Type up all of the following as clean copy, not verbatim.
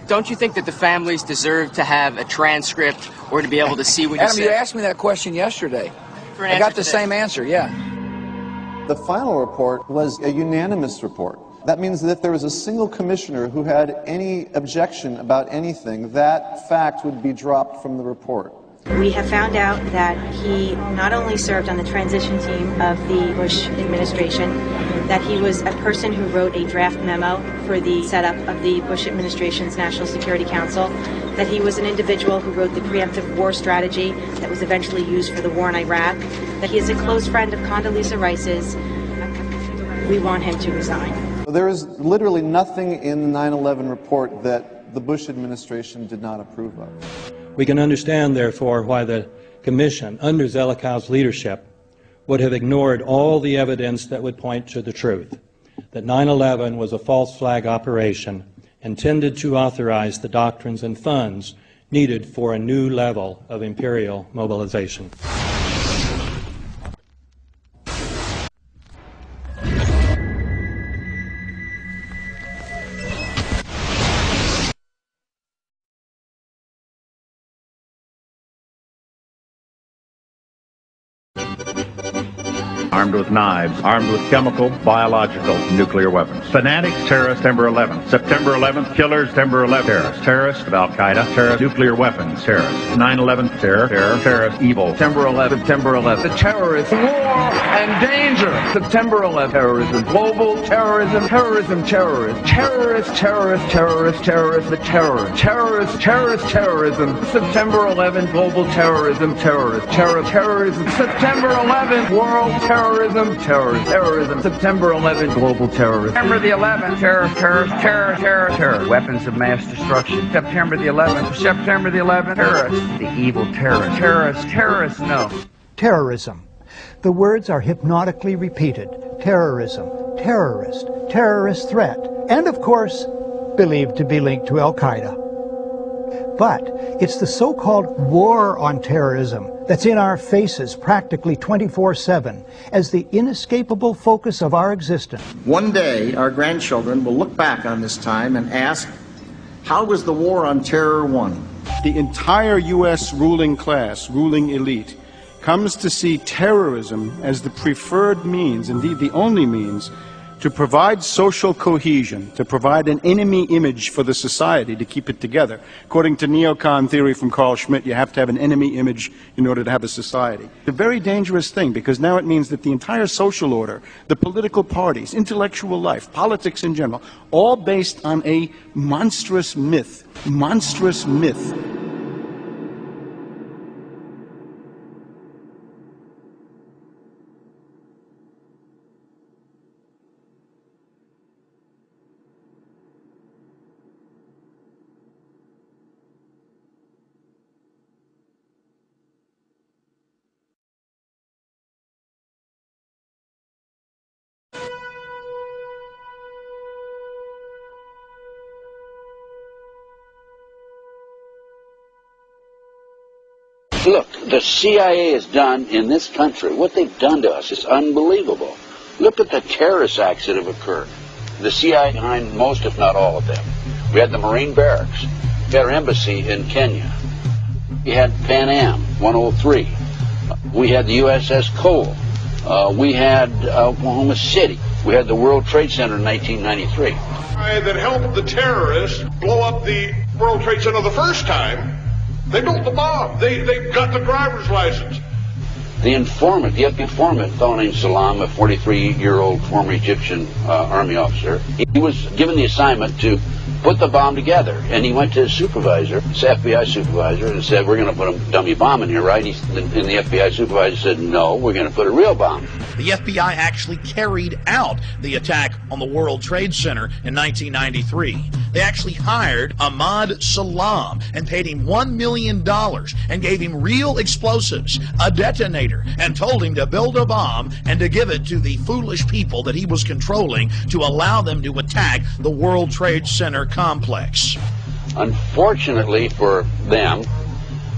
Don't you think that the families deserve to have a transcript or to be able to see what you Adam, said? you asked me that question yesterday. I got the same answer, yeah. The final report was a unanimous report. That means that if there was a single commissioner who had any objection about anything, that fact would be dropped from the report. We have found out that he not only served on the transition team of the Bush administration, that he was a person who wrote a draft memo for the setup of the Bush administration's National Security Council, that he was an individual who wrote the preemptive war strategy that was eventually used for the war in Iraq, that he is a close friend of Condoleezza Rice's. We want him to resign. There is literally nothing in the 9/11 report that the Bush administration did not approve of. We can understand, therefore, why the Commission, under Zelikow's leadership, would have ignored all the evidence that would point to the truth, that 9/11 was a false flag operation intended to authorize the doctrines and funds needed for a new level of imperial mobilization. Armed with knives, armed with chemical, biological, nuclear weapons. Fanatics, terrorists, September 11th. September 11th, killers, September 11th, terrorists. Terrorists of Al-Qaeda, terrorists, nuclear weapons, terrorists. 9/11, terror, terrorists, evil. September 11th, September 11th. The terrorists, war and danger. September 11th, terrorism, global terrorism, terrorism, terrorists. Terrorists, terrorists, terrorists, terrorists, the terror. Terrorists, terrorist, terrorism. September 11th, global terrorism, terrorists. Terrorism. September 11th, world terrorism, terrorism. September 11th, global terrorism. September the 11th, terror. Weapons of mass destruction. September the 11th, terrorists. The evil terror. Terrorists, no. Terrorism. The words are hypnotically repeated. Terrorism, terrorist, terrorist threat, and of course, believed to be linked to Al-Qaeda. But it's the so-called war on terrorism that's in our faces practically 24/7 as the inescapable focus of our existence. One day, our grandchildren will look back on this time and ask, how was the war on terror won? The entire U.S. ruling class, ruling elite, comes to see terrorism as the preferred means, indeed the only means, to provide social cohesion, to provide an enemy image for the society to keep it together. According to neocon theory from Carl Schmitt, you have to have an enemy image in order to have a society. It's a very dangerous thing, because now it means that the entire social order, the political parties, intellectual life, politics in general, all based on a monstrous myth. Monstrous myth. Look, the CIA has done in this country, what they've done to us is unbelievable. Look at the terrorist acts that have occurred. The CIA behind most, if not all of them. We had the Marine barracks. We had our embassy in Kenya. We had Pan Am 103. We had the USS Cole. We had Oklahoma City. We had the World Trade Center in 1993. That helped the terrorists blow up the World Trade Center the first time. They built the bomb. They got the driver's license. The informant, the informant, a fellow named Salam, a 43-year-old former Egyptian army officer, he was given the assignment to put the bomb together. And he went to his supervisor, his FBI supervisor, and said, we're going to put a dummy bomb in here, right? And the FBI supervisor said, no, we're going to put a real bomb. The FBI actually carried out the attack on the World Trade Center in 1993. They actually hired Ahmad Salam and paid him $1 million and gave him real explosives, a detonator, and told him to build a bomb and to give it to the foolish people that he was controlling to allow them to attack the World Trade Center complex. Unfortunately for them,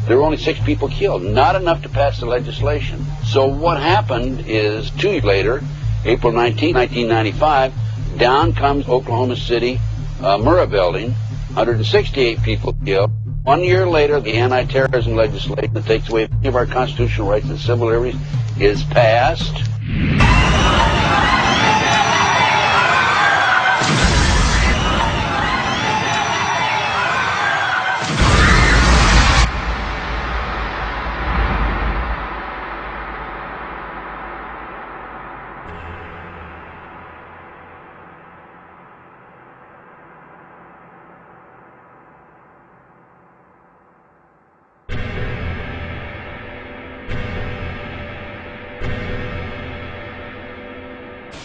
there were only 6 people killed, not enough to pass the legislation. So what happened is 2 years later, April 19, 1995, down comes Oklahoma City Murrah building, 168 people killed. 1 year later, the anti-terrorism legislation that takes away many of our constitutional rights and civil liberties is passed.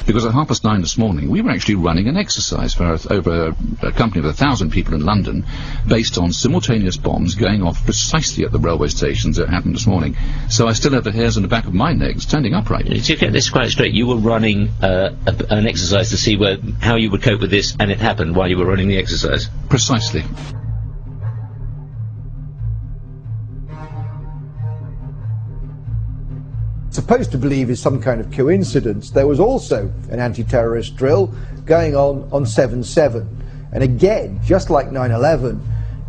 Because at 9:30 this morning, we were actually running an exercise for over a company of 1,000 people in London, based on simultaneous bombs going off precisely at the railway stations that happened this morning. So I still have the hairs on the back of my neck standing upright. To get this quite straight, you were running an exercise to see how you would cope with this, and it happened while you were running the exercise? Precisely. Supposed to believe is some kind of coincidence, there was also an anti-terrorist drill going on 7/7. And again, just like 9/11,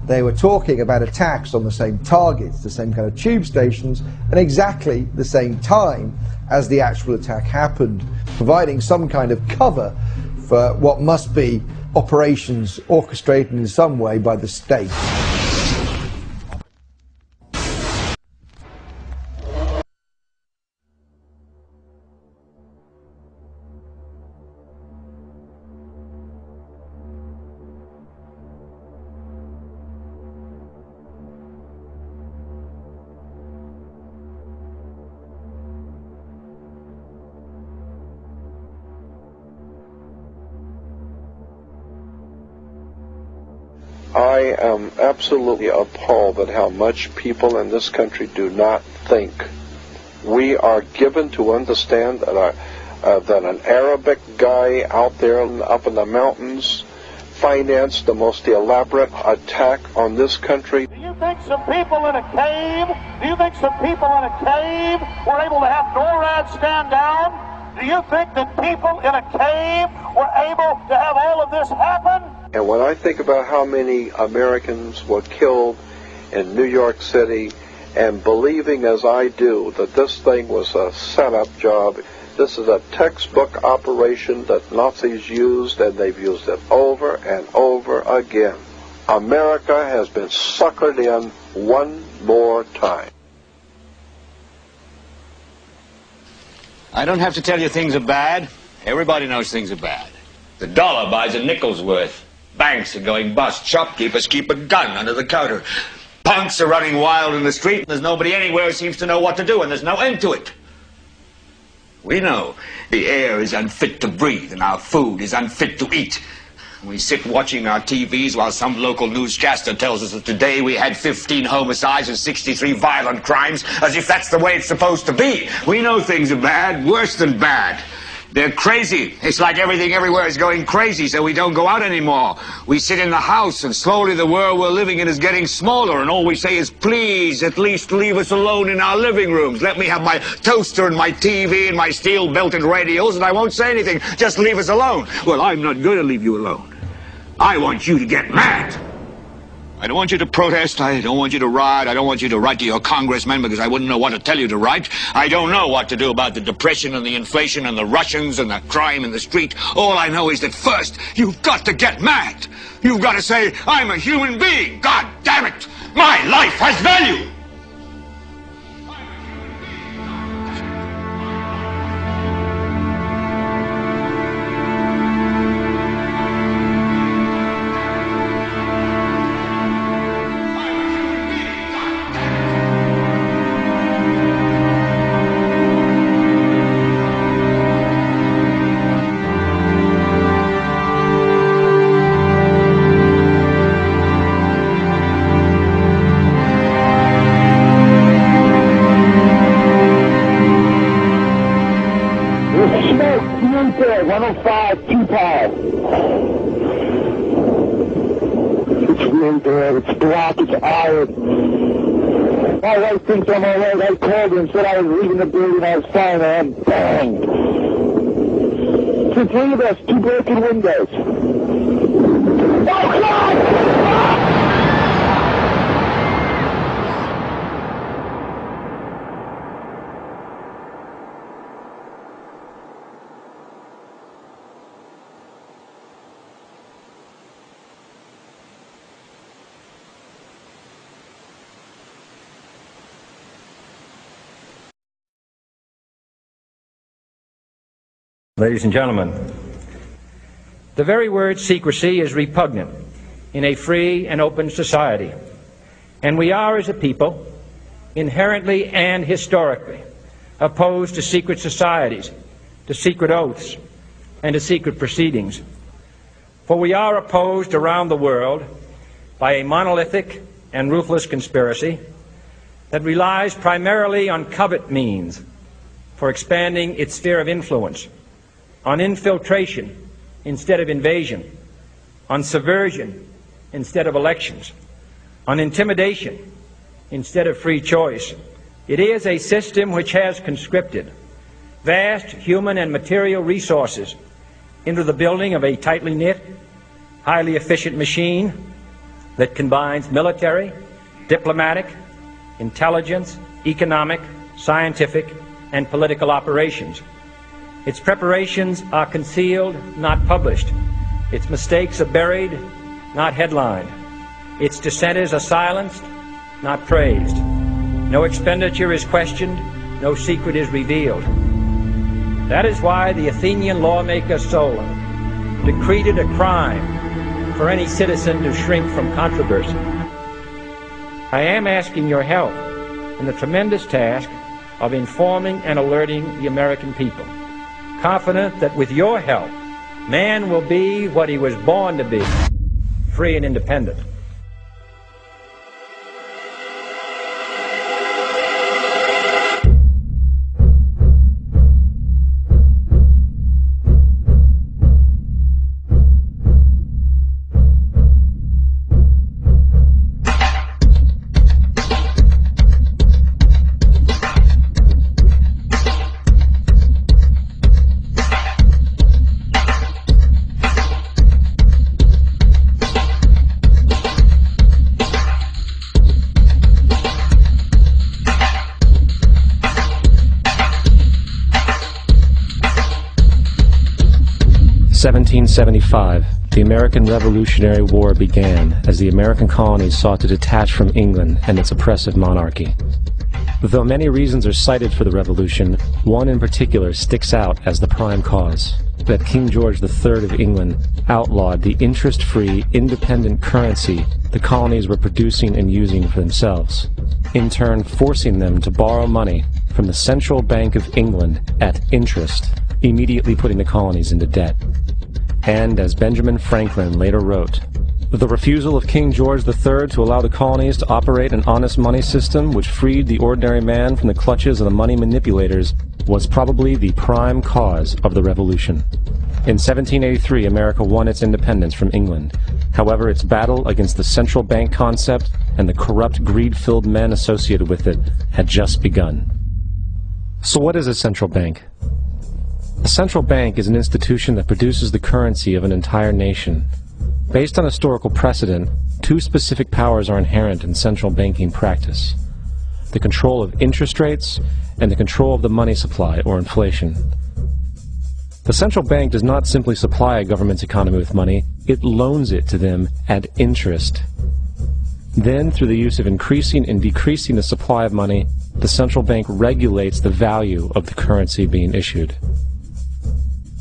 they were talking about attacks on the same targets, the same kind of tube stations, and exactly the same time as the actual attack happened, providing some kind of cover for what must be operations orchestrated in some way by the state. I am absolutely appalled at how much people in this country do not think. We are given to understand that, that an Arabic guy out there up in the mountains financed the most elaborate attack on this country. Do you think some people in a cave, were able to have NORAD stand down? Do you think that people in a cave were able to have all of this happen? And when I think about how many Americans were killed in New York City, and believing as I do that this thing was a setup job, this is a textbook operation that Nazis used, and they've used it over and over again. America has been suckered in one more time. I don't have to tell you things are bad. Everybody knows things are bad. The dollar buys a nickel's worth. Banks are going bust. Shopkeepers keep a gun under the counter. Punks are running wild in the street, and there's nobody anywhere who seems to know what to do, and there's no end to it. We know the air is unfit to breathe, and our food is unfit to eat. We sit watching our TVs while some local newscaster tells us that today we had 15 homicides and 63 violent crimes, as if that's the way it's supposed to be. We know things are bad, worse than bad. They're crazy. It's like everything everywhere is going crazy, so we don't go out anymore. We sit in the house, and slowly the world we're living in is getting smaller, and all we say is, please, at least leave us alone in our living rooms. Let me have my toaster and my TV and my steel-belted radios, and I won't say anything. Just leave us alone. Well, I'm not going to leave you alone. I want you to get mad. I don't want you to protest. I don't want you to riot. I don't want you to write to your congressmen because I wouldn't know what to tell you to write. I don't know what to do about the depression and the inflation and the Russians and the crime in the street. All I know is that first, you've got to get mad. You've got to say, I'm a human being. God damn it. My life has value. My wife thinks I'm all right. I called her and said I was leaving the building. I was fine, and bang. It's the three of us, 2 broken windows. Oh, God! Ladies and gentlemen, the very word secrecy is repugnant in a free and open society, and we are, as a people, inherently and historically opposed to secret societies, to secret oaths, and to secret proceedings. For we are opposed around the world by a monolithic and ruthless conspiracy that relies primarily on covert means for expanding its sphere of influence, on infiltration instead of invasion, on subversion instead of elections, on intimidation instead of free choice. It is a system which has conscripted vast human and material resources into the building of a tightly knit, highly efficient machine that combines military, diplomatic, intelligence, economic, scientific, and political operations. Its preparations are concealed, not published. Its mistakes are buried, not headlined. Its dissenters are silenced, not praised. No expenditure is questioned, no secret is revealed. That is why the Athenian lawmaker Solon decreed it a crime for any citizen to shrink from controversy. I am asking your help in the tremendous task of informing and alerting the American people, confident that with your help, man will be what he was born to be, free and independent. In 1775, the American Revolutionary War began as the American colonies sought to detach from England and its oppressive monarchy. Though many reasons are cited for the revolution, one in particular sticks out as the prime cause: that King George III of England outlawed the interest-free, independent currency the colonies were producing and using for themselves, in turn forcing them to borrow money from the Central Bank of England at interest, immediately putting the colonies into debt. And, as Benjamin Franklin later wrote, the refusal of King George III to allow the colonies to operate an honest money system which freed the ordinary man from the clutches of the money manipulators was probably the prime cause of the Revolution. In 1783, America won its independence from England. However, its battle against the central bank concept and the corrupt, greed-filled men associated with it had just begun. So what is a central bank? A central bank is an institution that produces the currency of an entire nation. Based on historical precedent, two specific powers are inherent in central banking practice: the control of interest rates and the control of the money supply, or inflation. The central bank does not simply supply a government's economy with money, it loans it to them at interest. Then, through the use of increasing and decreasing the supply of money, the central bank regulates the value of the currency being issued.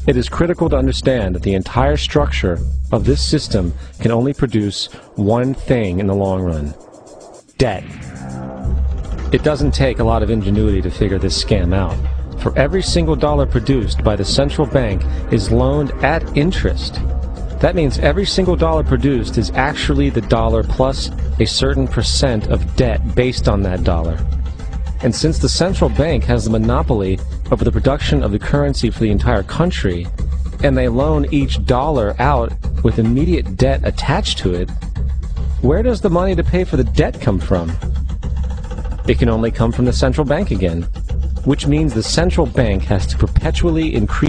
It is critical to understand that the entire structure of this system can only produce one thing in the long run: debt. It doesn't take a lot of ingenuity to figure this scam out. For every single dollar produced by the central bank is loaned at interest. That means every single dollar produced is actually the dollar plus a certain percent of debt based on that dollar. And since the central bank has the monopoly over the production of the currency for the entire country, and they loan each dollar out with immediate debt attached to it, where does the money to pay for the debt come from? It can only come from the central bank again, which means the central bank has to perpetually increase